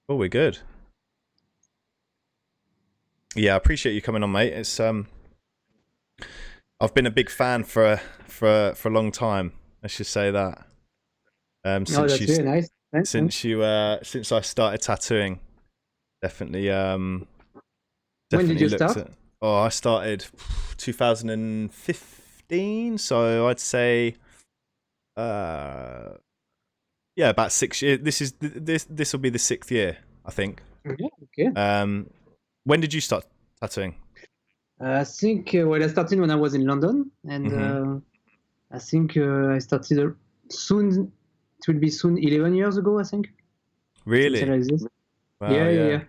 Oh, we're good. Yeah, I appreciate you coming on, mate. It's I've been a big fan for a long time. Let's just say that. Oh, Since that's you really nice. Thanks, man. since I started tattooing, definitely When did definitely you looked start? at. Oh, I started 2015, so I'd say uh yeah, about 6 years. This will be the sixth year, I think. Yeah, okay. Um, when did you start tattooing? I think well, I started when I was in London, and Hmm. I think I started soon. It will be soon 11 years ago, I think, something Really? like this. Wow, Yeah, yeah, yeah. yeah.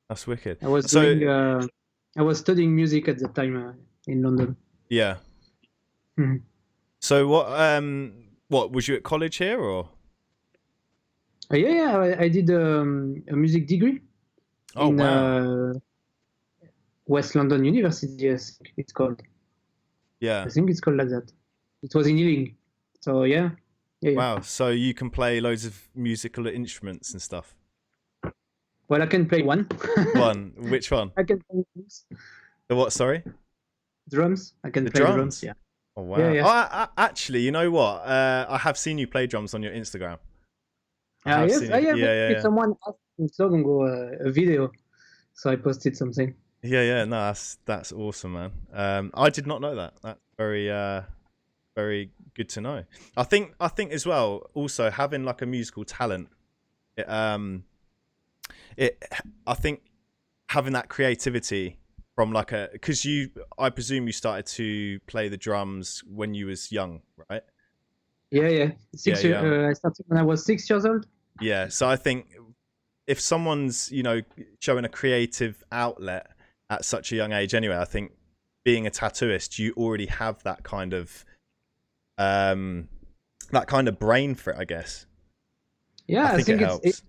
That's wicked. I was So doing. I was studying music at the time in London. yeah. Mhm. So what was you at college here or? Yeah, yeah. I did a music degree Oh in wow. West London University. I think it's called. Yeah. I think it's called like that. It was in Ealing. So yeah, yeah, yeah. Wow. So you can play loads of musical instruments and stuff. Well, I can play one. One. Which one? I can play drums. The what, sorry? Drums. I can The play the drums. drums. Yeah. Oh Yeah, wow. yeah. Oh, actually, you know what? I have seen you play drums on your Instagram. I have Yes. seen you. Yeah. Yeah, yeah, Maybe yeah. someone asked me so long ago a video, so I posted something. Yeah, yeah. No, that's awesome, man. I did not know that. That's very good to know. I think as well, also having like a musical talent, it, it I think having that creativity from like a because I presume you started to play the drums when you was young, right? Yeah, yeah. Yeah, young. I started when I was 6 years old. Yeah. So I think if someone's showing a creative outlet at such a young age, anyway, I think being a tattooist, you already have um that kind of brain for it, I guess. I Yeah, I think it think helps.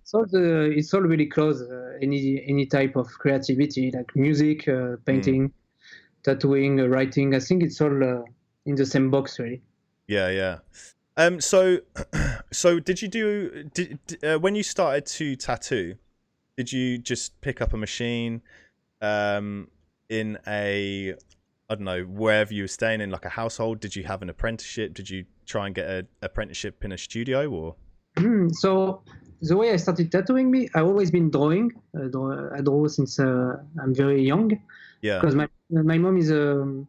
it's all really close. Any type of creativity like music, Mm. painting, tattooing, writing. I think it's all in the same box, really. Yeah, yeah. So, so when you started to tattoo, did you just pick up a machine, um, in a, I don't know, wherever you were staying in, like a household? Did you have an apprenticeship? Did you try and get an apprenticeship in a studio, or? So the way I started tattooing me, I've always been drawing. I draw since I'm very young Yeah. because my mom is a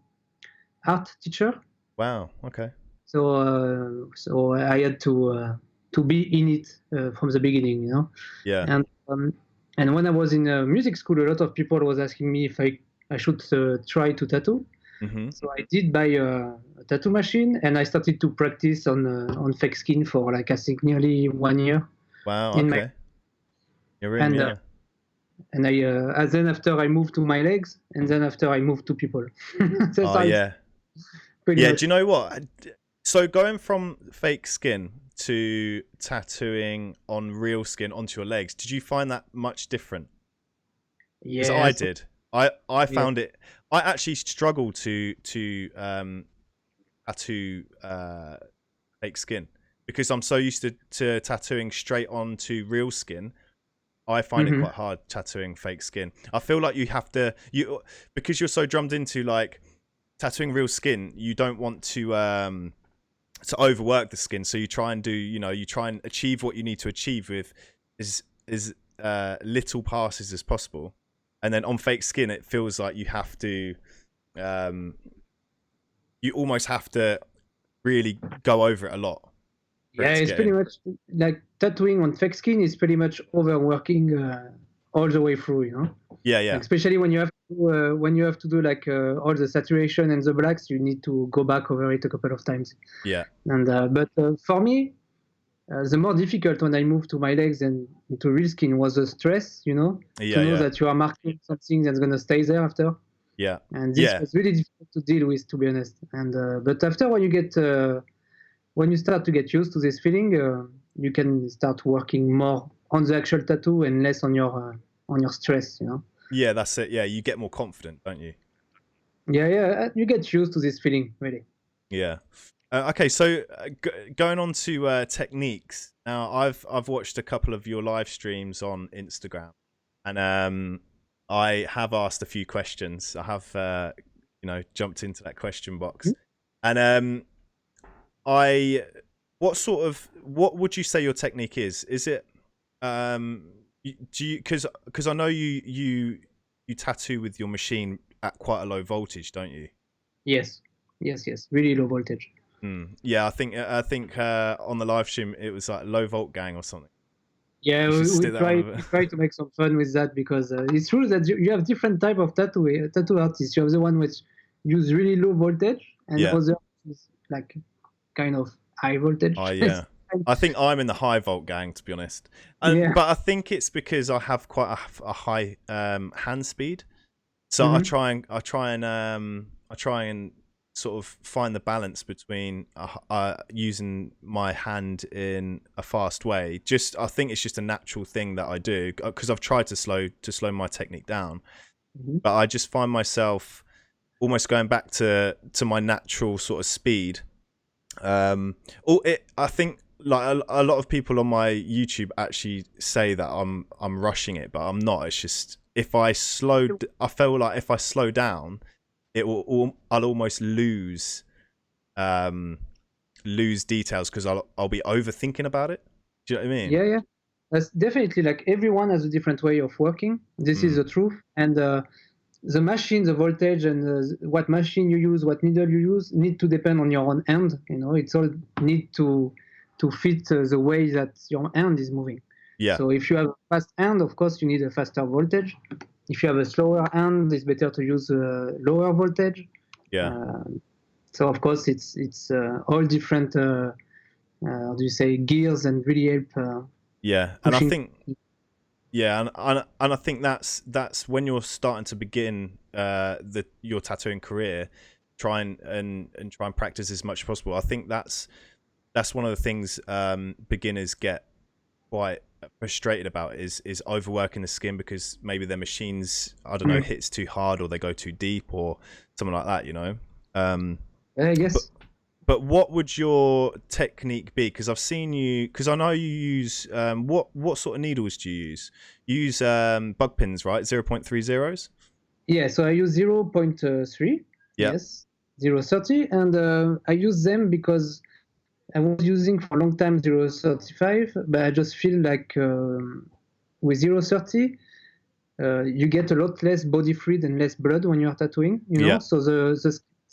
art teacher. Wow. Okay. So I had to be in it from the beginning, you know. Yeah. And um, and when I was in music school, a lot of people was asking me if I should try to tattoo. Mm-hmm. So I did buy a tattoo machine, and I started to practice on fake skin for like I think nearly 1 year Wow. in my Okay. You're in. and Yeah. and then after I moved to my legs, and then after I moved to people. That's Oh how it's yeah. pretty Yeah. Do much. you know what? So going from fake skin to tattooing on real skin onto your legs, did you find that much different? Because I Yes, did. I yes. found it. I actually struggled to tattoo fake skin because I'm so used to tattooing straight onto real skin. I find it Hmm. quite hard tattooing fake skin. I feel like you have to because you're so drummed into like tattooing real skin. You don't want to overwork the skin, so you try and you try and achieve what you need to achieve with is little passes as possible. And then on fake skin, it feels like um, you almost have to really go over it a lot for Yeah, it to it's get pretty in. much like tattooing on fake skin is pretty much overworking all the way through, you know. Yeah, Like yeah, especially when you have to do like all the saturation and the blacks, you need to go back over it a couple of times. yeah, And but for me, the more difficult when I moved to my legs and into real skin was the stress, you know, to yeah, know yeah, that you are marking something that's gonna stay there after. yeah, And this yeah, was really difficult to deal with, to be honest. And but after when you start to get used to this feeling, you can start working more on the actual tattoo and less on your stress, you know. yeah. That's it. Yeah, you get more confident, don't you? Yeah, yeah, you get used to this feeling, really. Yeah. Okay, so going on to techniques. Now, I've watched a couple of your live streams on Instagram, and I have asked a few questions. I have jumped into that question box, and what would you say your technique is? Is it do you, because I know you tattoo with your machine at quite a low voltage, don't you? Yes, really low voltage. Yeah, I think on the live stream it was like Low Volt Gang or something. Yeah, we try to make some fun with that, because it's true that you have different type of tattoo artists. You have the one which use really low voltage, and the other is like kind of high voltage. Oh yeah. I think I'm in the high volt gang, to be honest. But I think it's because I have quite a high hand speed, so I try and sort of find the balance between using my hand in a fast way. I think it's just a natural thing that I do, because I've tried to slow my technique down, but I just find myself almost going back to my natural sort of speed. I think like a lot of people on my YouTube actually say that I'm rushing it, but I'm not. It's just I feel like if I slow down, I'll almost lose details, because I'll be overthinking about it. Do you know what I mean? Yeah. That's definitely, like, everyone has a different way of working. This is the truth. And the machine, the voltage, and what machine you use, what needle you use, need to depend on your own hand. It's all need to fit the way that your hand is moving. Yeah. So if you have a fast hand, of course, you need a faster voltage. If you have a slower hand, it's better to use a lower voltage. Yeah. So of course, it's all different. How do you say, gears, and really help. Yeah, and I think. Yeah, and I think that's when you're starting to begin your tattooing career, try and practice as much as possible. I think that's one of the things beginners get quite frustrated about is overworking the skin, because maybe their machines, I don't know, hits too hard, or they go too deep, or something like that. Yes. But what would your technique be? Because I've seen you. Because I know you use what sort of needles do you use? You use bug pins, right? 0.30s. Yeah. So I use 0.3. Yeah. Yes. 0.30, and I use them because I was using for a long time 0.35, but I just feel like with 0.30, you get a lot less body fluid and less blood when you're tattooing. Yeah. So the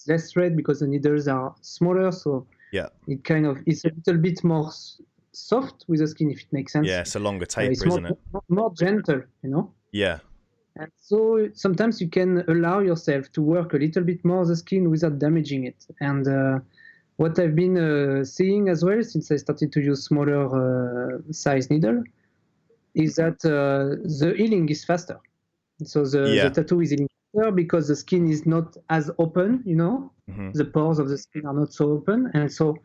less red because the needles are smaller, so it kind of it's a little bit more soft with the skin, if it makes sense. Yeah, it's a longer taper, isn't it? More gentle, Yeah. And so sometimes you can allow yourself to work a little bit more the skin without damaging it. And what I've been seeing as well, since I started to use smaller size needle, is that the healing is faster. So the tattoo is healing faster because the skin is not as open, The pores of the skin are not so open, and so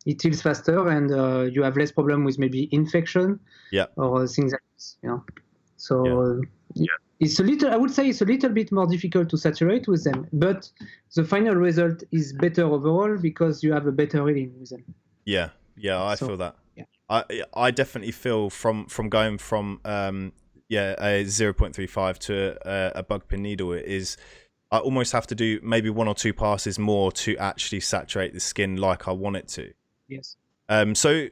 it heals faster, and you have less problem with maybe infection or things like this, So it's I would say it's a little bit more difficult to saturate with them, but the final result is better overall because you have a better healing with them. Yeah, I feel that. Yeah. I definitely feel from going from a 0.35 to a bug pin needle is I almost have to do maybe 1 or 2 passes more to actually saturate the skin like I want it to. Yes. So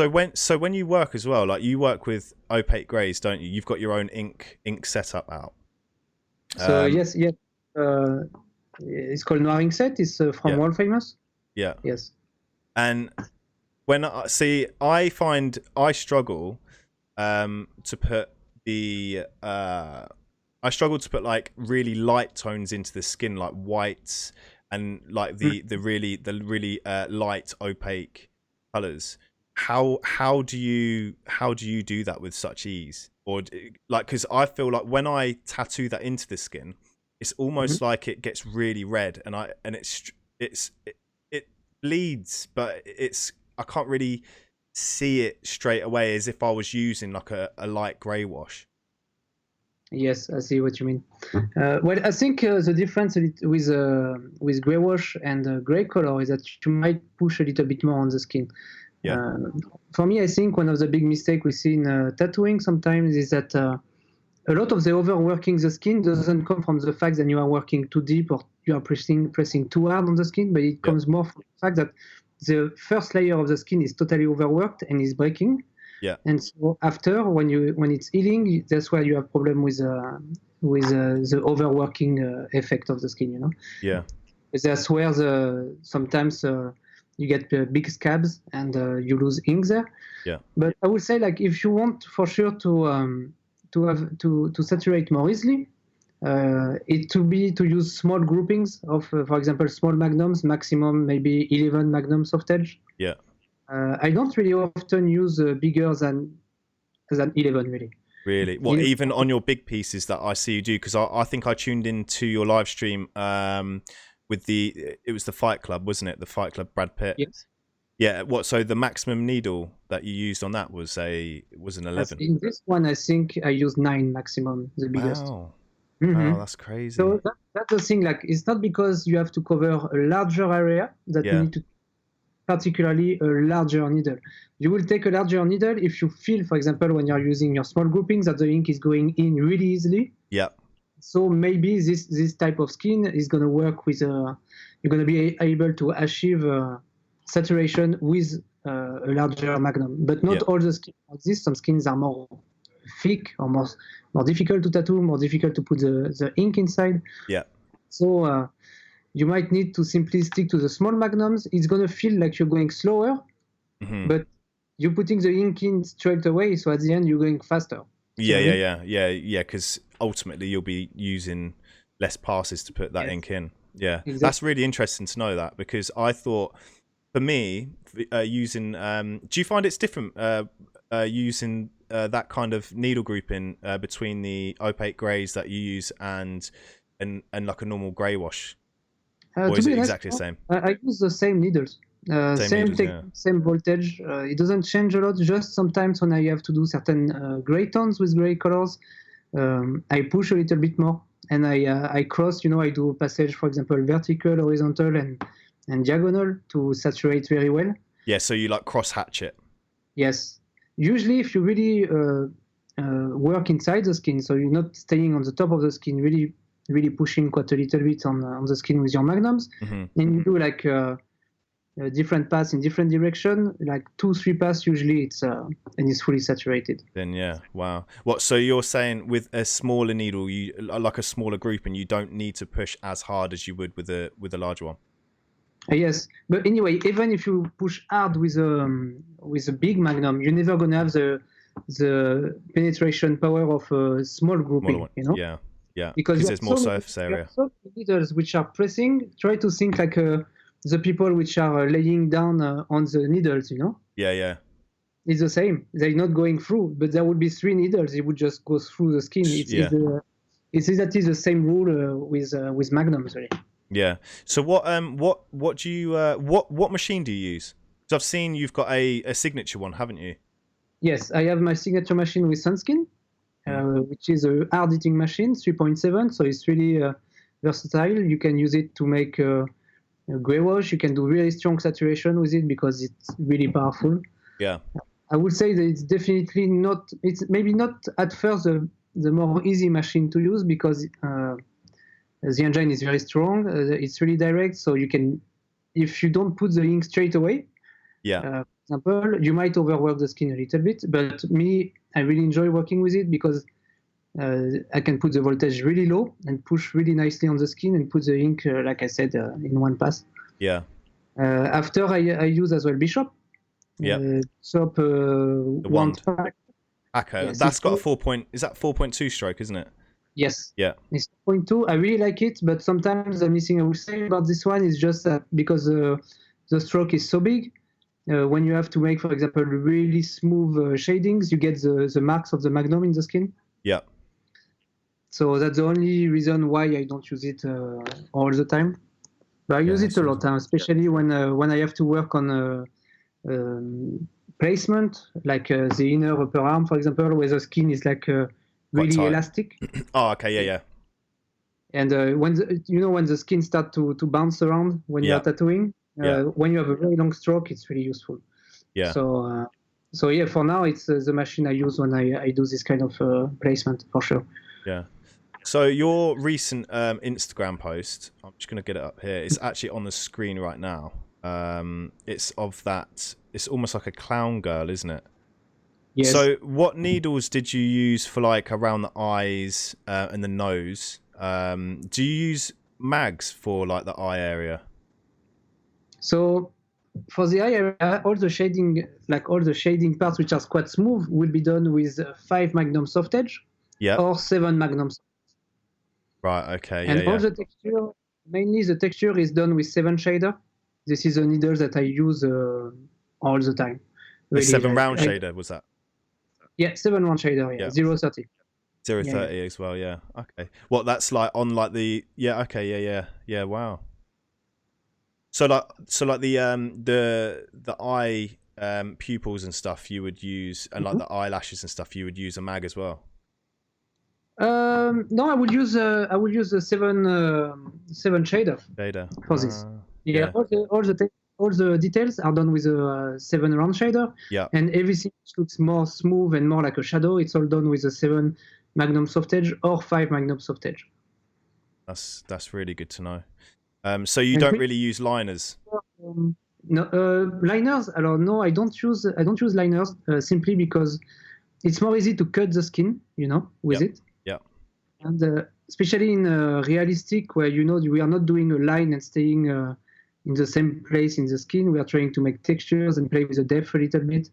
when you work as well, like you work with opaque greys, don't you? You've got your own ink setup out. So yes. It's called Noir Ink Set. It's from World Famous. Yeah. Yes. And when I find I struggle to put like really light tones into the skin, like whites and like the really light opaque colors. How do you do that with such ease? Or like, because I feel like when I tattoo that into the skin, it's almost like it gets really red, and it bleeds, but I can't really see it straight away as if I was using like a light grey wash. Yes, I see what you mean. Well, I think the difference with grey wash and grey color is that you might push a little bit more on the skin. Yeah. For me, I think one of the big mistakes we see in tattooing sometimes is that a lot of the overworking the skin doesn't come from the fact that you are working too deep or you are pressing too hard on the skin, but it comes more from the fact that the first layer of the skin is totally overworked and is breaking. Yeah. And so after, when it's healing, that's where you have problem with the overworking effect of the skin. You know. Yeah. That's where sometimes you get big scabs and you lose ink there. Yeah. But I would say, like, if you want for sure to saturate more easily, it to be to use small groupings of, for example, small magnums, maximum maybe 11 magnums of edge. Yeah. I don't really often use bigger than 11 really. Really? Well, even on your big pieces that I see you do, because I think I tuned into your live stream with it was the Fight Club, wasn't it? The Fight Club Brad Pitt. Yes. Yeah. What? So the maximum needle that you used on that was an 11. In this one, I think I used 9 maximum, the biggest. Wow. Mm-hmm. Wow, that's crazy. So that's the thing. Like, it's not because you have to cover a larger area that you need to, particularly a larger needle. You will take a larger needle if you feel, for example, when you're using your small groupings, that the ink is going in really easily. Yeah. So maybe this type of skin is going to work with you're going to be able to achieve saturation with a larger magnum. But not all the skins like this. Some skins are more thick or more difficult to tattoo, more difficult to put the ink inside. Yeah. So you might need to simply stick to the small magnums. It's going to feel like you're going slower, but you're putting the ink in straight away. So at the end, you're going faster. Yeah. Because ultimately, you'll be using less passes to put that ink in. Yeah, exactly. That's really interesting to know that, because I thought, for me, using, do you find it's different using that kind of needle grouping between the opaque greys that you use and like a normal grey wash? Or is it exactly the same? I use the same needles. Same voltage. It doesn't change a lot. Just sometimes when I have to do certain gray tones with gray colors, I push a little bit more, and I cross. I do a passage, for example, vertical, horizontal, and diagonal to saturate very well. Yeah, so you like cross hatch it. Yes. Usually, if you really work inside the skin, so you're not staying on the top of the skin, really pushing quite a little bit on the skin with your magnums, and you do like different paths in different direction, like 2-3 paths usually, and it's fully saturated. Then wow. What? So you're saying with a smaller needle, you like a smaller group, and you don't need to push as hard as you would with a larger one. Yes, but anyway, even if you push hard with a big magnum, you're never gonna have the penetration power of a small grouping. Yeah, because there's more surface area. So needles which are pressing, try to think like the people which are laying down on the needles, Yeah. It's the same. They're not going through, but there would be 3 needles. It would just go through the skin. It's exactly the same rule with magnums, really. Yeah. So what do you what machine do you use? Because I've seen you've got a signature one, haven't you? Yes, I have my signature machine with Sunskin, which is a hard hitting machine, 3.7. So it's really versatile. You can use it to make gray wash. You can do really strong saturation with it because it's really powerful. Yeah. I would say that it's definitely not. It's maybe not at first the more easy machine to use, because the engine is very strong. It's really direct, so you can, if you don't put the ink straight away, for example, you might overwork the skin a little bit. But me, I really enjoy working with it because I can put the voltage really low and push really nicely on the skin and put the ink, like I said, in one pass. Yeah. After I use as well Bishop. Yeah. Shop the wand. Okay, yes, that's got a 4.2 stroke, isn't it? Yes. Yeah. It's 4.2. I really like it, but sometimes the missing I would say about this one is just that because the stroke is so big, when you have to make, for example, really smooth shadings, you get the marks of the magnum in the skin. Yeah. So that's the only reason why I don't use it all the time. But I use it a lot, especially when I have to work on placement, like the inner upper arm, for example, where the skin is like really elastic. Oh, okay, yeah. And when the skin starts to bounce around when you are tattooing, when you have a very long stroke, it's really useful. Yeah. So yeah, for now it's the machine I use when I do this kind of placement for sure. Yeah. So your recent Instagram post, I'm just going to get it up here. It's actually on the screen right now. It's of that. It's almost like a clown girl, isn't it? Yes. So what needles did you use for like around the eyes and the nose? Do you use mags for like the eye area? So for the eye area, all the shading parts which are quite smooth will be done with 5 Magnum soft edge Yeah. or 7 Magnum. Right. Okay. And Yeah. all the texture, mainly the texture is done with 7 shader. This is a needle that I use all the time. The 7 round shader was that? Yeah, 7 round shader. Yeah, 0.30. 0.30 as well. Yeah. Okay. What that's like on like the Okay. Yeah. Wow. So like the eye pupils and stuff you would use, and like the eyelashes and stuff you would use a mag as well. No, I would use a 7 shader for this. Yeah. All the details are done with a 7 round shader. Yeah. And everything looks more smooth and more like a shadow. It's all done with a 7 Magnum soft edge or 5 Magnum soft edge. That's really good to know. So you don't really use liners? No, liners. No, I don't use liners simply because it's more easy to cut the skin, with it. Yeah. And especially in realistic, where we are not doing a line and staying in the same place in the skin. We are trying to make textures and play with the depth a little bit.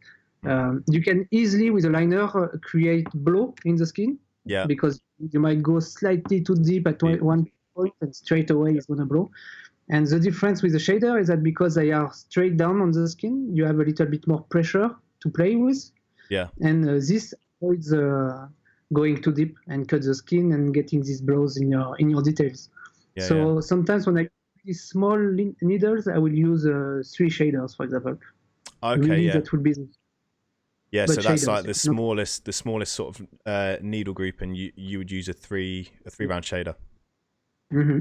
You can easily, with a liner, create blow in the skin. Yeah. Because you might go slightly too deep at one point and straight away it's going to blow. And the difference with the shader is that because they are straight down on the skin, you have a little bit more pressure to play with. Yeah. And this avoids going too deep and cut the skin and getting these blows in your details. So sometimes when I use small needles, I will use 3 shaders, for example. Okay. Really, that would be. Yeah, so that's like the smallest sort of needle group, and you would use a 3 round shader. Mm-hmm.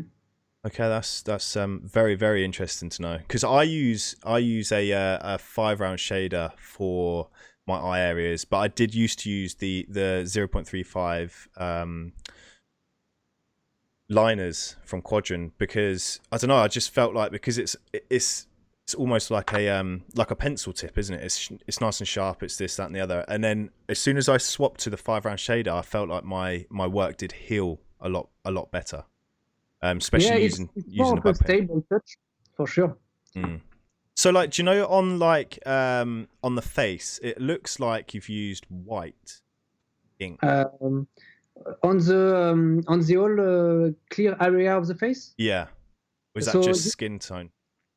Okay, that's very, very interesting to know, because I use a 5 round shader for my eye areas, but I did used to use the 0.35 liners from Quadrant, because I don't know, I just felt like, because it's almost like a pencil tip, isn't it? It's nice and sharp. It's this, that, and the other. And then as soon as I swapped to the 5 round shader, I felt like my work did heal a lot better. Especially using the bug stable touch for sure. So like, do you know on like on the face, it looks like you've used white ink. On the whole clear area of the face. Yeah. Was that just skin tone?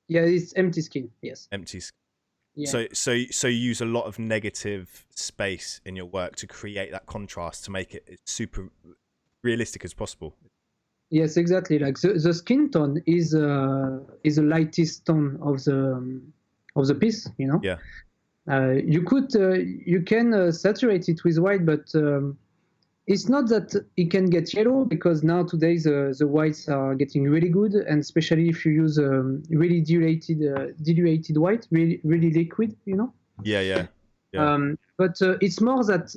Yeah, it's empty skin. Yes. Empty skin. Yeah. So you use a lot of negative space in your work to create that contrast, to make it super realistic as possible. Yes, exactly. Like the skin tone is the lightest tone of the piece. Yeah. You can saturate it with white, but it's not that it can get yellow, because today the whites are getting really good, and especially if you use really diluted white, really liquid, Yeah. But it's more that,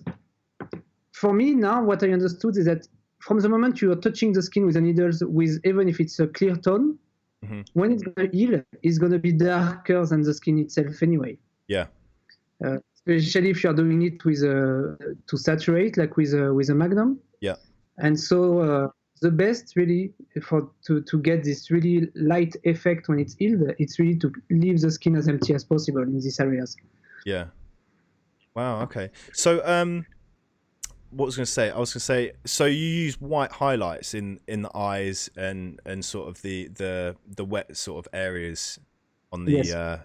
for me now, what I understood is that from the moment you are touching the skin with the needles, even if it's a clear tone, when it's going to heal, it's going to be darker than the skin itself anyway. Yeah. Especially if you are doing it with to saturate, like with a Magnum. Yeah. And so the best really to get this really light effect when it's healed, it's really to leave the skin as empty as possible in these areas. Yeah. Wow. Okay. So what was I going to say? So you use white highlights in the eyes and sort of the wet sort of areas on the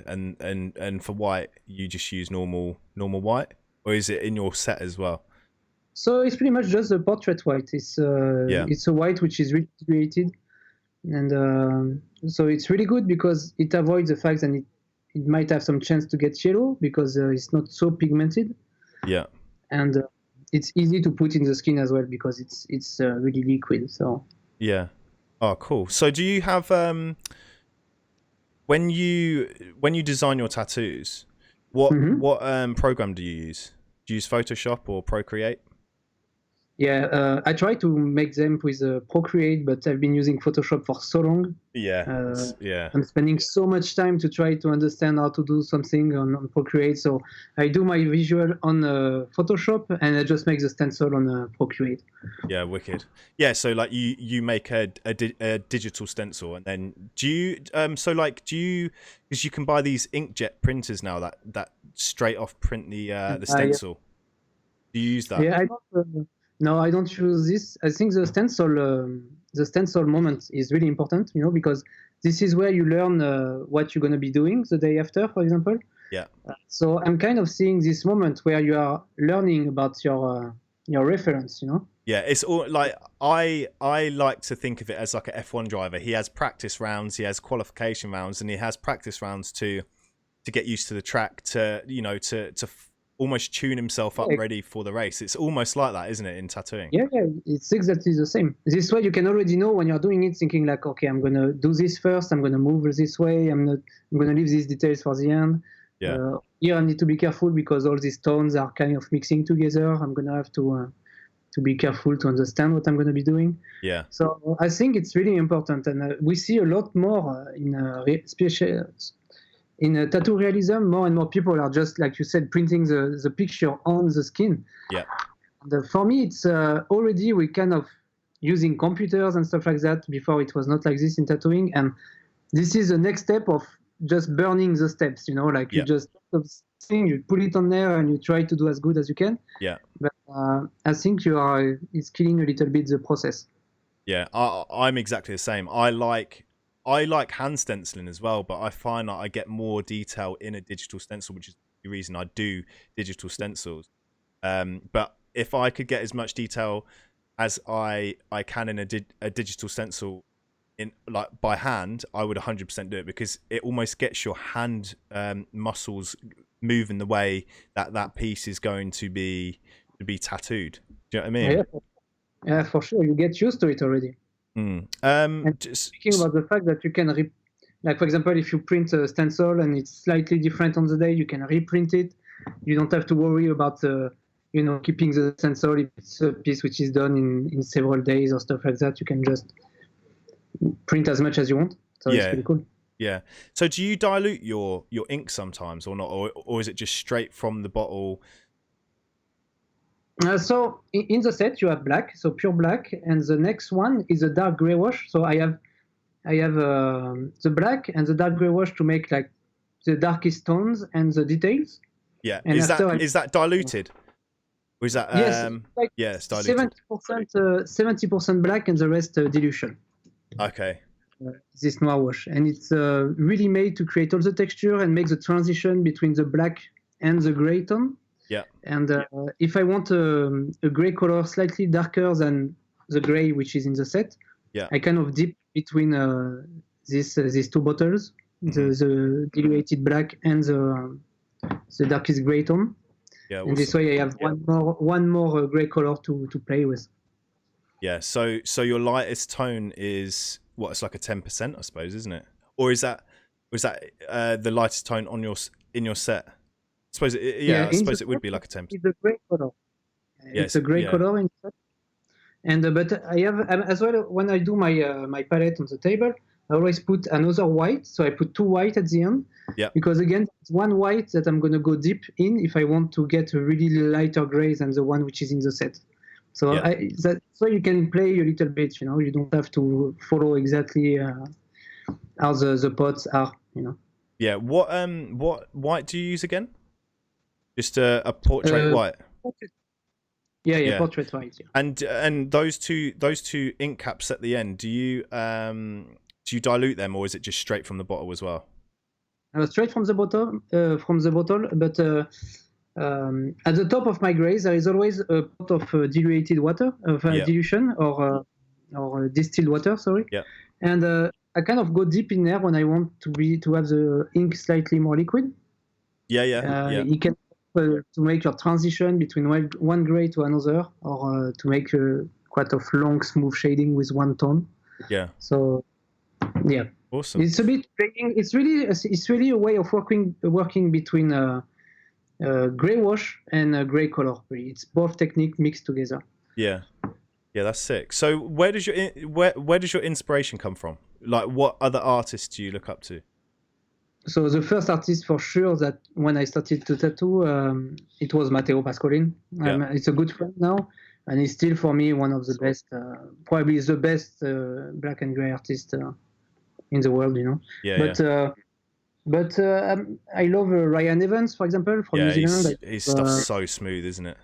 and for white you just use normal white, or is it in your set as well? So it's pretty much just the portrait white. It's a white which is really created, and so it's really good because it avoids the fact that it might have some chance to get yellow, because it's not so pigmented. Yeah. And it's easy to put in the skin as well, because it's really liquid. So yeah. Oh, cool. So do you have when you design your tattoos, What program do you use? Do you use Photoshop or Procreate? Yeah, I try to make them with Procreate, but I've been using Photoshop for so long. Yeah, yeah. I'm spending so much time to try to understand how to do something on Procreate. So I do my visual on Photoshop, and I just make the stencil on Procreate. Yeah, wicked. Yeah, so like you make a digital stencil, and then do you because you can buy these inkjet printers now that straight off print the stencil. Yeah. Do you use that? Yeah, I don't. No, I don't use this. I think the stencil moment is really important, because this is where you learn what you're going to be doing the day after, for example. Yeah. So I'm kind of seeing this moment where you are learning about your reference, Yeah, it's all like I like to think of it as like a F1 driver. He has practice rounds, he has qualification rounds, and he has practice rounds to get used to the track, to almost tune himself up ready for the race. It's almost like that, isn't it, in tattooing? Yeah, it's exactly the same. This way you can already know when you're doing it, thinking like, okay, I'm gonna do this first, I'm gonna move this way, I'm gonna leave these details for the end. Yeah. Here I need to be careful because all these tones are kind of mixing together. I'm gonna have to be careful to understand what I'm gonna be doing. Yeah. So I think it's really important, and we see a lot more in tattoo realism. More and more people are just, like you said, printing the picture on the skin. Yeah. For me, it's already we kind of using computers and stuff like that. Before it was not like this in tattooing, and this is the next step of just burning the steps. Like you just you put it on there and you try to do as good as you can. Yeah. But I think it's killing a little bit the process. Yeah, I'm exactly the same. I like hand stenciling as well, but I find that I get more detail in a digital stencil, which is the reason I do digital stencils. But if I could get as much detail as I can in a digital stencil in like by hand, I would 100% do it, because it almost gets your hand muscles moving the way that piece is going to be tattooed. Do you know what I mean? Yeah, for sure. You get used to it already. And speaking about the fact that you can like, for example, if you print a stencil and it's slightly different on the day, you can reprint it. You don't have to worry about keeping the stencil if it's a piece which is done in several days or stuff like that. You can just print as much as you want. So it's pretty cool. Yeah. So do you dilute your ink sometimes or not, or is it just straight from the bottle? So in the set you have black, so pure black, and the next one is a dark gray wash. So I have the black and the dark gray wash to make like the darkest tones and the details. Yeah. And is that diluted? Or is that yes, like it's diluted. 70% black and the rest dilution. Okay. This noir wash, and it's really made to create all the texture and make the transition between the black and the gray tone. Yeah. And if I want a gray color slightly darker than the gray which is in the set, I kind of dip between these two bottles, the diluted black and the darkest gray tone. Yeah. And this way I have one more gray color to play with. Yeah. So your lightest tone is what? It's like a 10%, I suppose, isn't it? Or is that the lightest tone in your set? I suppose it would be like a 10%. It's a gray color. It's a gray color in set. And but I have as well, when I do my palette on the table, I always put another white. So I put two white at the end. Yeah. Because again, it's one white that I'm gonna go deep in if I want to get a really lighter gray than the one which is in the set. So so you can play a little bit. You don't have to follow exactly how the pots are. Yeah. What white do you use again? Just a portrait white. Yeah, portrait white. Yeah. And those two ink caps at the end, do you dilute them, or is it just straight from the bottle as well? Straight from the bottle, but at the top of my grays there is always a pot of diluted water, dilution or distilled water. Sorry. Yeah. And I kind of go deep in there when I want to have the ink slightly more liquid. Yeah. You can to make your transition between one gray to another, or to make quite a long smooth shading with one tone. Yeah. So yeah. Awesome. It's a bit playing. It's really a way of working between gray wash and gray color. Really, it's both technique mixed together. Yeah, yeah, that's sick. So where does your inspiration come from? Like, what other artists do you look up to? So the first artist for sure that when I started to tattoo, it was Matteo Pascolin. Yeah. It's a good friend now, and he's still for me one of the best, probably the best black and gray artist in the world. Yeah, But I love Ryan Evans, for example, from New Zealand. His stuff's so smooth, isn't it?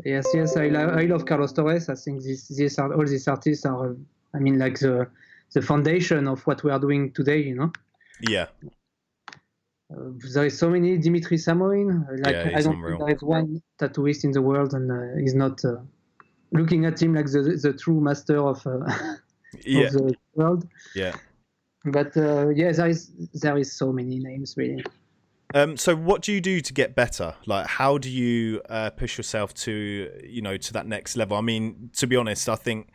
Yes. I love Carlos Torres. I think all these artists are, I mean, like the foundation of what we are doing today. Yeah. There is so many. Dimitri Samoin. I don't unreal. think there is one tattooist in the world, and he's not looking at him like the true master of the world. Yeah. But there is so many names really. So what do you do to get better? Like, how do you push yourself to that next level? I mean, to be honest, I think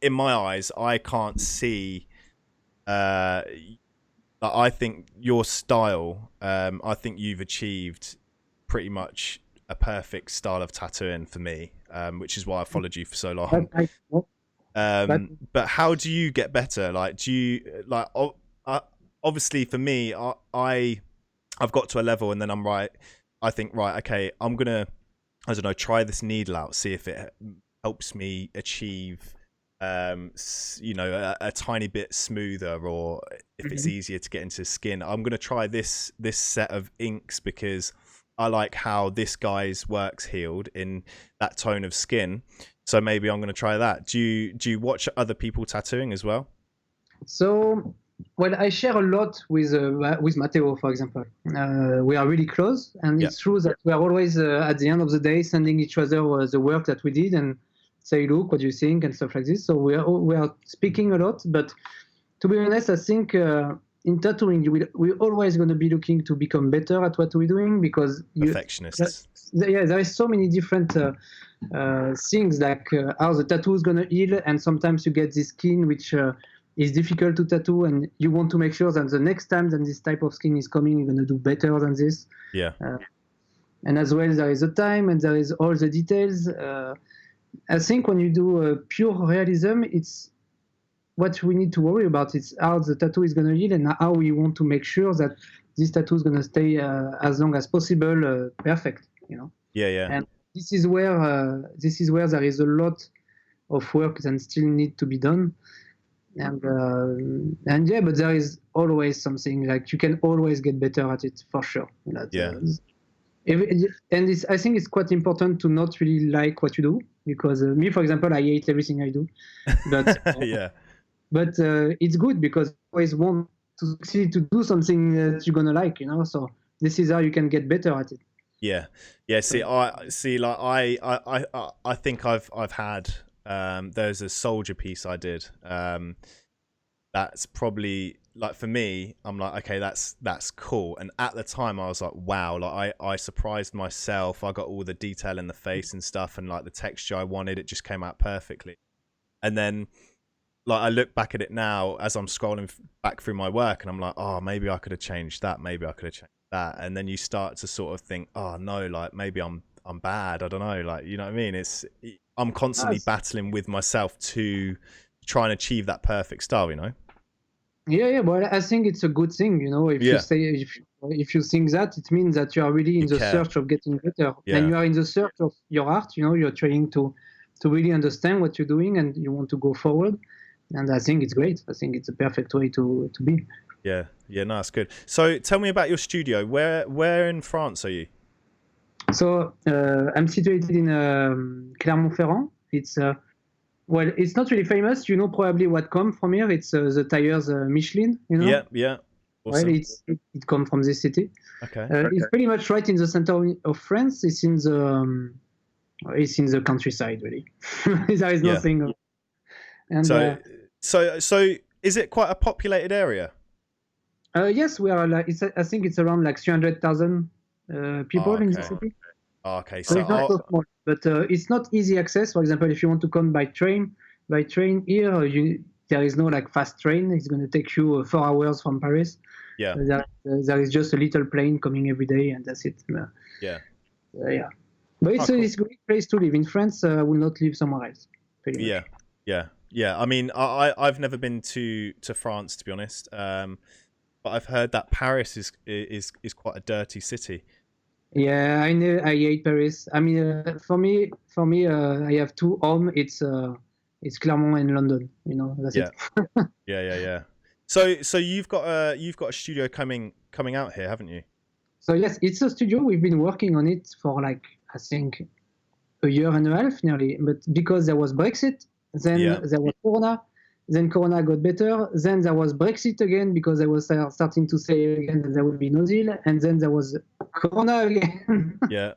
in my eyes, I can't see. I think your style. I think you've achieved pretty much a perfect style of tattooing for me, which is why I followed you for so long. But how do you get better? Like, do you like? Obviously, for me, I've got to a level, and then I'm right. I think, right, okay, I'm gonna, I don't know, try this needle out, see if it helps me achieve, a tiny bit smoother, or if it's easier to get into skin. I'm gonna try this set of inks because I like how this guy's works healed in that tone of skin. So maybe I'm gonna try that. Do you watch other people tattooing as well? So. Well, I share a lot with Matteo, for example. We are really close, and it's true that we are always at the end of the day sending each other the work that we did and say, "Look, what do you think?" and stuff like this. So we are speaking a lot. But to be honest, I think in tattooing, we're always going to be looking to become better at what we're doing because perfectionists. There is so many different things like how the tattoo is going to heal, and sometimes you get this skin which. Is difficult to tattoo, and you want to make sure that the next time that this type of skin is coming, you're going to do better than this. Yeah. And as well, there is the time and there is all the details. I think when you do pure realism, it's what we need to worry about. It's how the tattoo is going to heal and how we want to make sure that this tattoo is going to stay as long as possible perfect. Yeah. And this is where there is a lot of work that still need to be done. And yeah, but there is always something like you can always get better at it for sure. I think it's quite important to not really like what you do because me, for example, I hate everything I do. But but it's good because you always want to succeed to do something that you're gonna like, So this is how you can get better at it. Yeah. See, I think I've had. There's a soldier piece I did. That's probably like for me. I'm like, okay, that's cool. And at the time, I was like, wow, like I surprised myself. I got all the detail in the face and stuff, and like the texture I wanted. It just came out perfectly. And then, like I look back at it now as I'm scrolling back through my work, and I'm like, oh, maybe I could have changed that. Maybe I could have changed that. And then you start to sort of think, oh no, like maybe I'm bad. I don't know, like you know what I mean? I'm constantly battling with myself to try and achieve that perfect style, Yeah, but I think it's a good thing, if you say if you think that, it means that you are really in the search of getting better. And you are in the search of your art, you're trying to really understand what you're doing and you want to go forward. And I think it's great. I think it's a perfect way to be. Yeah, no, that's good. So tell me about your studio. Where in France are you? So I'm situated in Clermont-Ferrand. It's it's not really famous. You know probably what comes from here. It's the tires Michelin. Yeah. Awesome. Well, it comes from this city. Okay. It's pretty much right in the center of France. It's in the countryside, really. There is nothing. And so is it quite a populated area? Yes, we are. I think it's around like 300,000 people in the city. Okay, so it's not so small, but it's not easy access. For example, if you want to come by train here, there is no like fast train. It's going to take you 4 hours from Paris. Yeah. There is just a little plane coming every day, and that's it. Yeah. Yeah. But it's cool. it's a great place to live. In France, I will not live somewhere else. Pretty much. Yeah. Yeah. Yeah. I mean, I've never been to France, to be honest. But I've heard that Paris is quite a dirty city. Yeah, I know. I hate Paris. I mean, for me, I have two home. It's Clermont and London. You know, that's Yeah. it. Yeah. So you've got a studio coming out here, haven't you? So yes, it's a studio. We've been working on it for like, I think, a year and a half nearly. But because there was Brexit, then there was Corona, then Corona got better, then there was Brexit again because I was starting to say again that there would be no deal, and then there was Corona again. Yeah.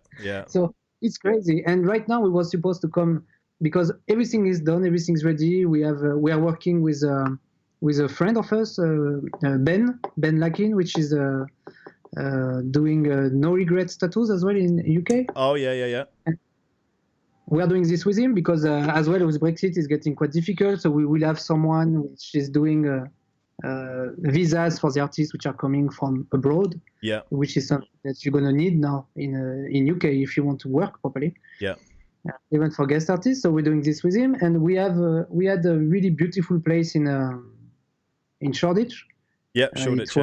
So it's crazy. And right now we were supposed to come because everything is done, everything's ready. We are working with a friend of us, Ben Lakin, which is doing no regrets tattoos as well in UK. Oh yeah. And we are doing this with him because as well as Brexit is getting quite difficult, so we will have someone which is doing visas for the artists which are coming from abroad. Yeah. Which is something that you're gonna need now in UK if you want to work properly. Yeah. Even for guest artists. So we're doing this with him, and we had a really beautiful place in Shoreditch. Yeah, Shoreditch.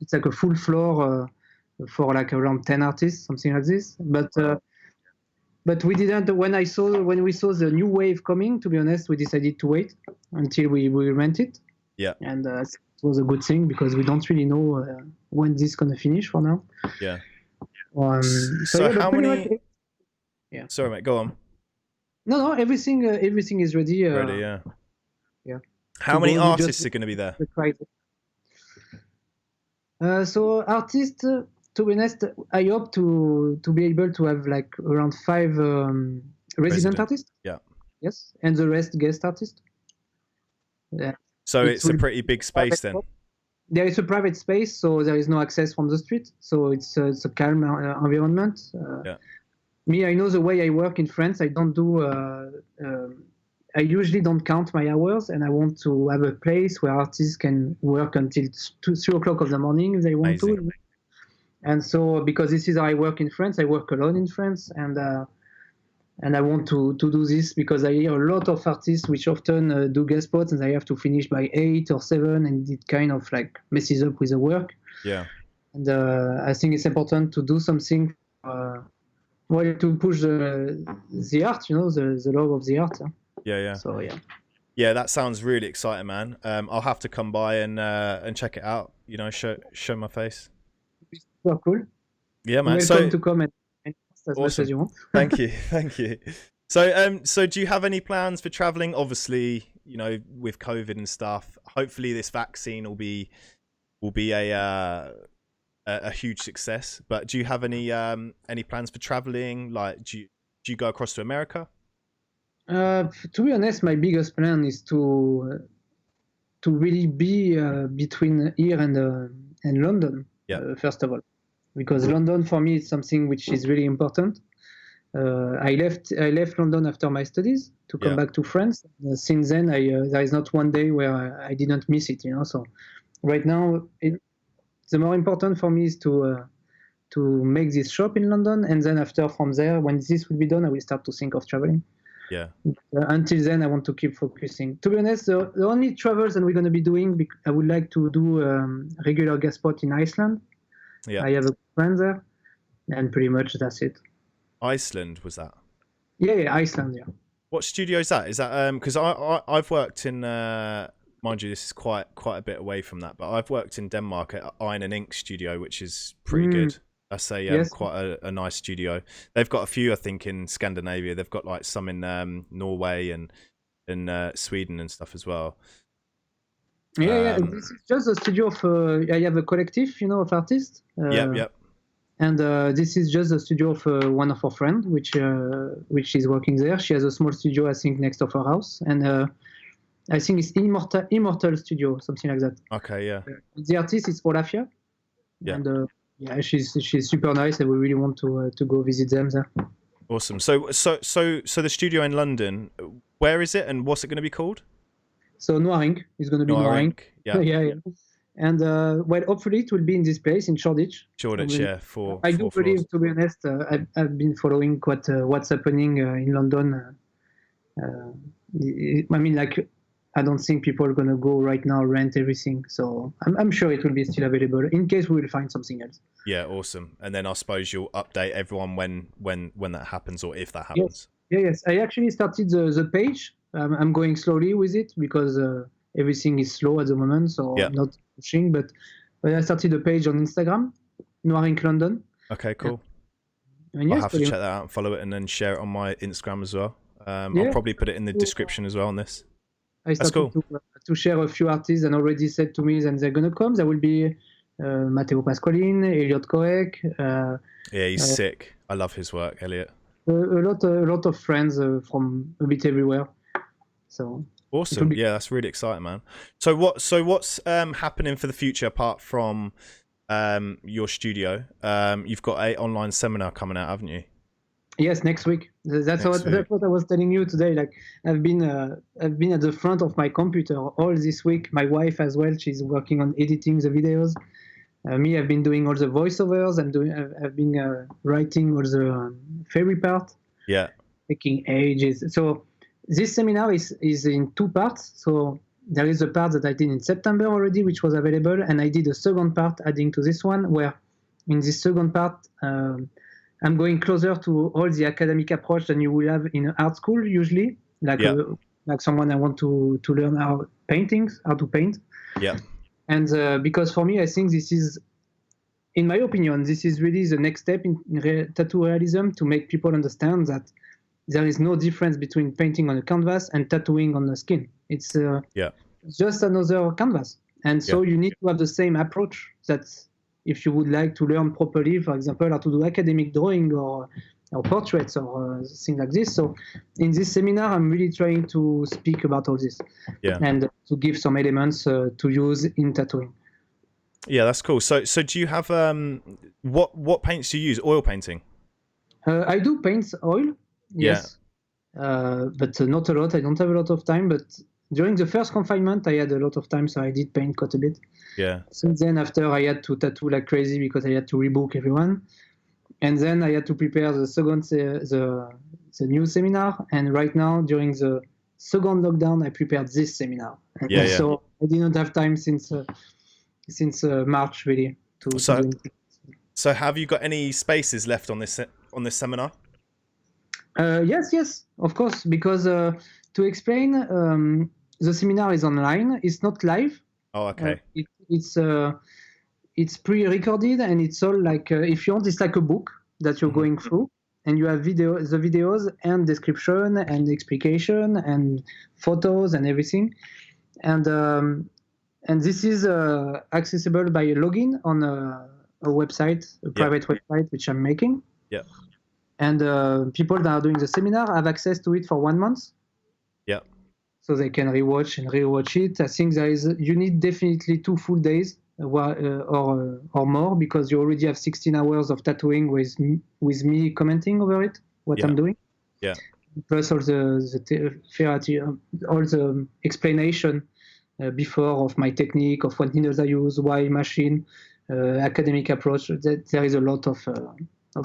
It's like a full floor for like around 10 artists, something like this. But we didn't. When we saw the new wave coming, to be honest, we decided to wait until we rent it. Yeah. And it was a good thing because we don't really know when this is gonna finish for now. Yeah. So how many? Yeah. Sorry, mate. Go on. No, everything is ready. Ready, yeah. Yeah. How many artists are going to be there? So artists, to be honest, I hope to be able to have like around 5 resident artists. Yeah. Yes, and the rest guest artists. Yeah. So it's a pretty big space then. There is a private space, so there is no access from the street. So it's a calm environment. Yeah. Me, I know the way I work in France. I don't do. I usually don't count my hours, and I want to have a place where artists can work until 3 o'clock of the morning if they want to. And so, because this is how I work in France, I work alone in France, and I want to do this because I hear a lot of artists which often do guest spots, and they have to finish by 8 or 7, and it kind of like messes up with the work. Yeah. And I think it's important to do something. To push the art, you know, the love of the art. Yeah. So yeah. Yeah, that sounds really exciting, man. I'll have to come by and check it out. You know, show my face. Super cool. Yeah, man. Welcome to come and as much as you want. Thank you. So do you have any plans for traveling? Obviously, you know, with COVID and stuff. Hopefully, this vaccine will be a huge success. But do you have any plans for traveling? Like, do you go across to America? To be honest, my biggest plan is to really be between here and London. Yeah. First of all, because London for me is something which is really important. I left London after my studies to come back to France. Since then, there is not one day where I didn't miss it. You know, so right now the more important for me is to make this shop in London, and then from there, when this will be done, I will start to think of traveling. Yeah. Until then, I want to keep focusing. To be honest, the only travels that we're going to be doing, I would like to do regular guest spot in Iceland. Yeah. I have a friend there, and pretty much that's it. Iceland, was that? Yeah, Iceland. Yeah. What studio is that? Is that because I've worked in mind you, this is quite a bit away from that, but I've worked in Denmark at Iron and Ink studio, which is pretty good. That's quite a nice studio. They've got a few, I think, in Scandinavia. They've got like some in Norway and in Sweden and stuff as well. Yeah. This is just a studio of. I have a collective, you know, of artists. Yep. And this is just a studio of one of our friends, which is working there. She has a small studio, I think, next of her house, and I think it's Immortal Studio, something like that. Okay, yeah. The artist is Olafia. Yeah. And she's super nice, and we really want to go visit them there. Awesome. So the studio in London, where is it, and what's it going to be called? So Noir Ink is going to be Noir Ink. Yeah. Yeah. And well, hopefully it will be in this place in Shoreditch. Shoreditch, yeah, four I do floors. believe, to be honest, I've been following what's happening in London. I mean, like, I don't think people are gonna go right now rent everything. So I'm sure it will be still available in case we will find something else. Yeah, awesome. And then I suppose you'll update everyone when that happens, or if that happens. Yes. I actually started the page. I'm going slowly with it because everything is slow at the moment, so I'm not pushing. But I started a page on Instagram, Noir Ink London. Okay, cool. And I'll have to check that out and follow it, and then share it on my Instagram as well. I'll probably put it in the description as well on this. I started to share a few artists and already said to me that they're gonna come. There will be Matteo Pasqualin, Elliot Koek. Yeah, he's sick. I love his work, Elliot. A lot of friends from a bit everywhere. So awesome. Yeah, that's really exciting, man. So what's happening for the future apart from your studio? You've got an online seminar coming out, haven't you? Yes, next week. That's what I was telling you today. Like, I've been at the front of my computer all this week. My wife as well. She's working on editing the videos. Me, I've been doing all the voiceovers. I've been writing all the fairy part. Yeah. Taking ages. So this seminar is in two parts. So there is a part that I did in September already, which was available, and I did a second part adding to this one, where in this second part, I'm going closer to all the academic approach than you will have in an art school usually, like someone I want to learn how to paint. Yeah. And because for me, I think this is, in my opinion, this is really the next step in tattoo realism, to make people understand that there is no difference between painting on a canvas and tattooing on the skin. It's just another canvas. And so you need to have the same approach. That if you would like to learn properly, for example, how to do academic drawing or portraits or things like this. So in this seminar, I'm really trying to speak about all this and to give some elements to use in tattooing. Yeah, that's cool. So do you have what paints do you use? Oil painting? I do paint oil, yes, but not a lot. I don't have a lot of time, but during the first confinement, I had a lot of time, so I did paint quite a bit. Yeah. Since then, after, I had to tattoo like crazy because I had to rebook everyone, and then I had to prepare the second the new seminar. And right now, during the second lockdown, I prepared this seminar. So I didn't have time since March really to. So have you got any spaces left on this seminar? Yes, of course. Because to explain, the seminar is online. It's not live. Oh, okay. It's pre-recorded, and it's all like, if you want, it's like a book that you're going through, and you have the videos and description and explication and photos and everything, and this is accessible by a login on a website, a private website which I'm making. Yeah. And people that are doing the seminar have access to it for 1 month. Yeah. So they can rewatch it. I think you need definitely 2 full days or more, because you already have 16 hours of tattooing with me commenting over it, what I'm doing. Yeah. Plus all the explanation before of my technique, of what needles I use, why machine, academic approach. There is a lot of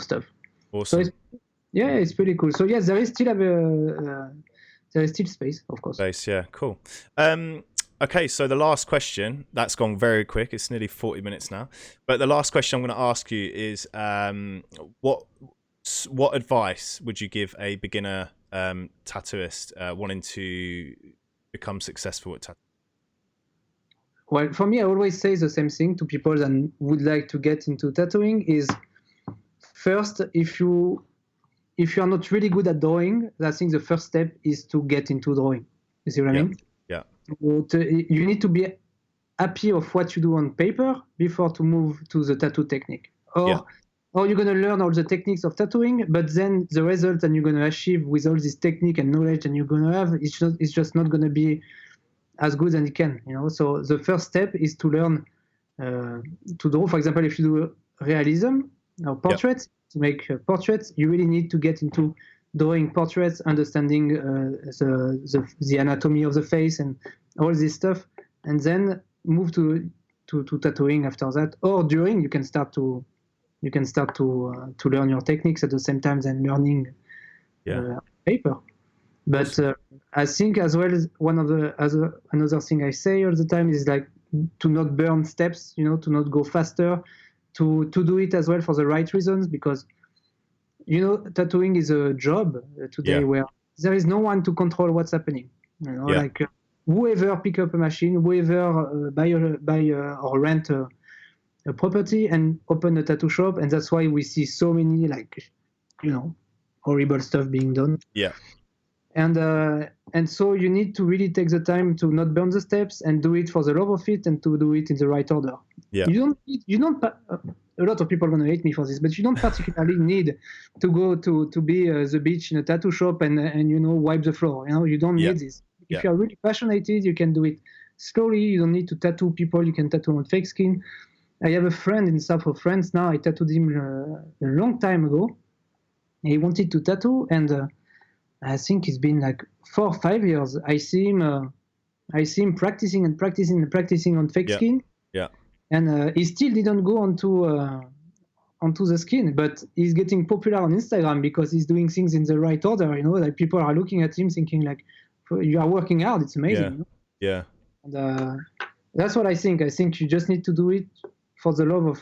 stuff. Awesome. So it's pretty cool. So yes, there is still space, of course. Space, yeah, cool. Okay, so the last question, that's gone very quick. It's nearly 40 minutes now. But the last question I'm going to ask you is, what advice would you give a beginner tattooist wanting to become successful at tattooing? Well, for me, I always say the same thing to people that would like to get into tattooing is, first, if you are not really good at drawing, I think the first step is to get into drawing. You see what I mean? Yeah. You need to be happy of what you do on paper before to move to the tattoo technique. Or you're going to learn all the techniques of tattooing, but then the result that you're going to achieve with all this technique and knowledge that you're going to have, it's just not going to be as good as it can. So the first step is to learn to draw. For example, if you do realism or portraits, to make portraits, you really need to get into drawing portraits, understanding the anatomy of the face and all this stuff, and then move to to tattooing after that, or during you can start to learn your techniques at the same time and learning paper. But Awesome. I think as well as another thing I say all the time is like to not burn steps, to not go faster, to do it as well for the right reasons, because tattooing is a job today where there is no one to control what's happening. Like whoever pick up a machine, whoever buy or rent a property and open a tattoo shop, and that's why we see so many horrible stuff being done. Yeah. And so you need to really take the time to not burn the steps and do it for the love of it and to do it in the right order. Yeah. You don't. A lot of people are gonna hate me for this, but you don't particularly need to go to be the beach in a tattoo shop and wipe the floor. You don't need this. If you're really passionate, you can do it slowly. You don't need to tattoo people. You can tattoo on fake skin. I have a friend in south of France now. I tattooed him a long time ago. He wanted to tattoo, and I think it's been like 4 or 5 years. I see him practicing and practicing and practicing on fake skin. Yeah. And he still didn't go onto the skin, but he's getting popular on Instagram because he's doing things in the right order. Like people are looking at him thinking like, you are working hard. It's amazing. Yeah. And that's what I think. I think you just need to do it for the love of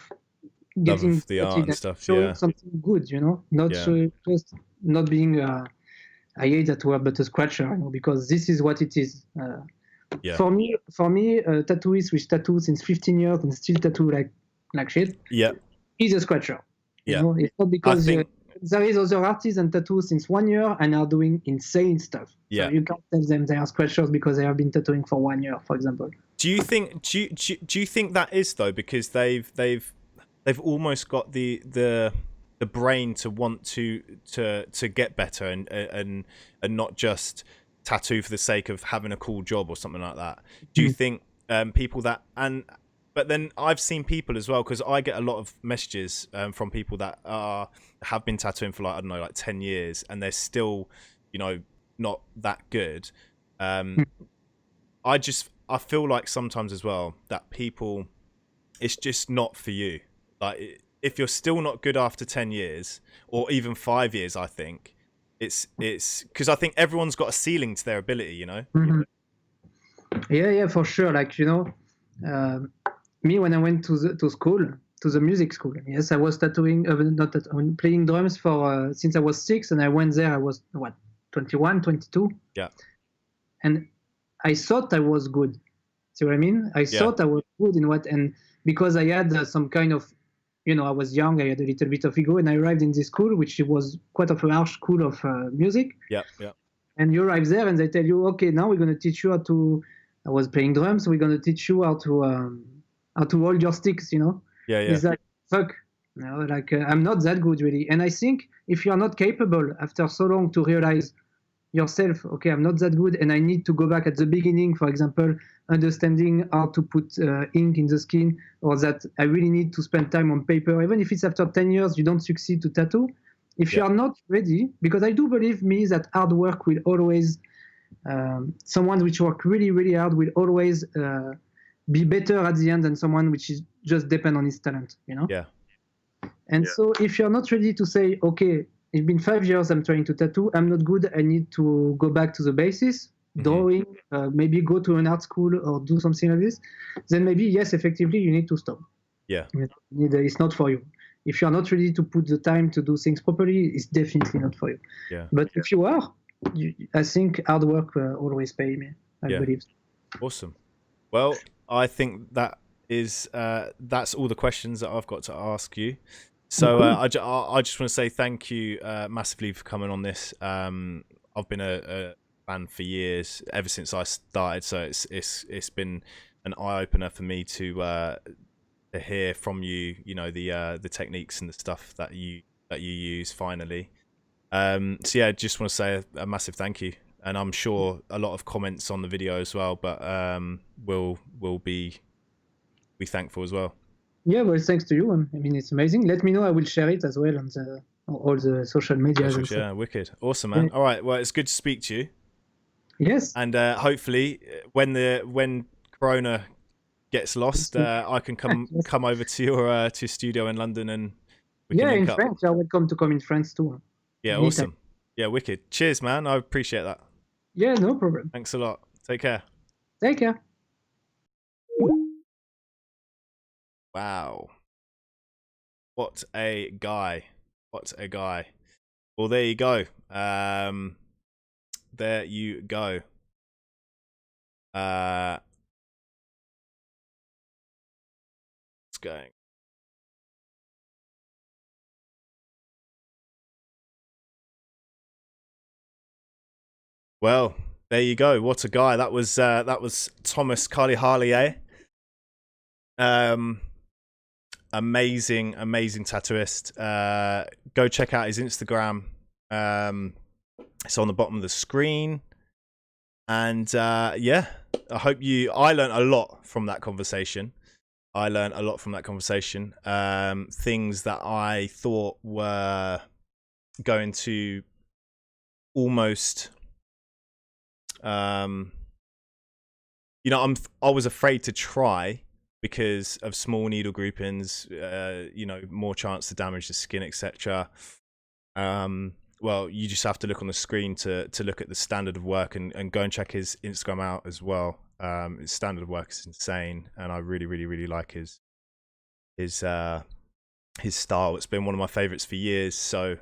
getting the art and stuff. Showing something good. Not just not being. I hate that word, but a scratcher, because this is what it is. For me, a tattooist with tattoos since 15 years and still tattoo like shit. Yeah. Is a scratcher. Yeah. It's not because there is other artists and tattoos since 1 year and are doing insane stuff. Yeah. So you can't tell them they are scratchers because they have been tattooing for 1 year, for example. Do you think that is though, because they've almost got the brain to want to get better and not just tattoo for the sake of having a cool job or something like that? Do you think people that but then I've seen people as well, because I get a lot of messages from people that have been tattooing for like, I don't know, like 10 years and they're still not that good. I feel like sometimes as well that people, it's just not for you. Like if you're still not good after 10 years or even 5 years, I think it's because I think everyone's got a ceiling to their ability, Mm-hmm. Yeah, for sure. Like, me, when I went to school, to the music school, yes, I was tattooing, playing drums for since I was 6, and I went there, I was 21, 22. Yeah. And I thought I was good. See what I mean? I thought I was good in and because I had some kind of, I was young, I had a little bit of ego, and I arrived in this school, which was quite of a harsh school of music. Yeah. And you arrive there and they tell you, okay, now we're going to teach you how to, I was playing drums, we're going to teach you how to hold your sticks, Yeah. It's like, fuck, I'm not that good really. And I think if you're not capable after so long to realize yourself, okay, I'm not that good and I need to go back at the beginning, for example, understanding how to put ink in the skin, or that I really need to spend time on paper, even if it's after 10 years you don't succeed to tattoo. If you are not ready, because I do believe that hard work will always, someone which work really, really hard will always be better at the end than someone which is just depend on his talent, Yeah. And so if you're not ready to say, okay, it's been 5 years I'm trying to tattoo, I'm not good, I need to go back to the basis, drawing, maybe go to an art school or do something like this, then maybe, yes, effectively, you need to stop. Yeah. It's not for you. If you're not ready to put the time to do things properly, it's definitely not for you. Yeah. But if you are, I think hard work always pay me. I believe. Awesome. Well, I think that is that's all the questions that I've got to ask you. So I just want to say thank you massively for coming on this. I've been a fan for years, ever since I started. So it's been an eye opener for me to hear from you. The techniques and the stuff that you use finally. So yeah, just want to say a massive thank you. And I'm sure a lot of comments on the video as well, but will be thankful as well. Yeah, well, thanks to you. I mean, it's amazing. Let me know. I will share it as well on all the social media. Yeah, wicked. Awesome, man. All right. Well, it's good to speak to you. Yes. And hopefully when Corona gets lost, I can come over to your studio in London and we can Yeah, link in up. France. You're welcome to come in France too. Yeah, Anytime. awesome. Yeah, wicked. Cheers, man. I appreciate that. Yeah, no problem. Thanks a lot. Take care. Take care. Wow. What a guy. What a guy. Well, there you go. There you go. It's going. Well, there you go. What a guy. That was Thomas Carli Jarlier. Amazing tattooist. Go check out his Instagram. It's on the bottom of the screen. And yeah, I learned a lot from that conversation. Things that I thought were going to almost I was afraid to try because of small needle groupings, more chance to damage the skin, etc. Well, you just have to look on the screen to look at the standard of work and go and check his Instagram out as well. His standard of work is insane, and I really like his style. It's been one of my favorites for years. So,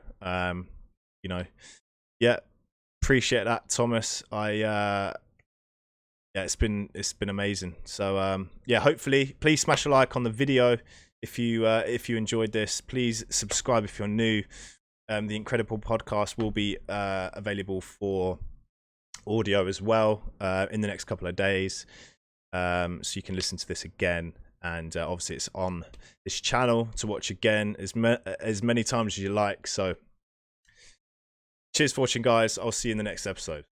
yeah, appreciate that, Thomas. It's been amazing. So yeah, hopefully please smash a like on the video if you enjoyed this. Please subscribe if you're new. The Incredible podcast will be available for audio as well in the next couple of days, so you can listen to this again, and obviously it's on this channel to watch again as many times as you like. So cheers for watching, guys. I'll see you in the next episode.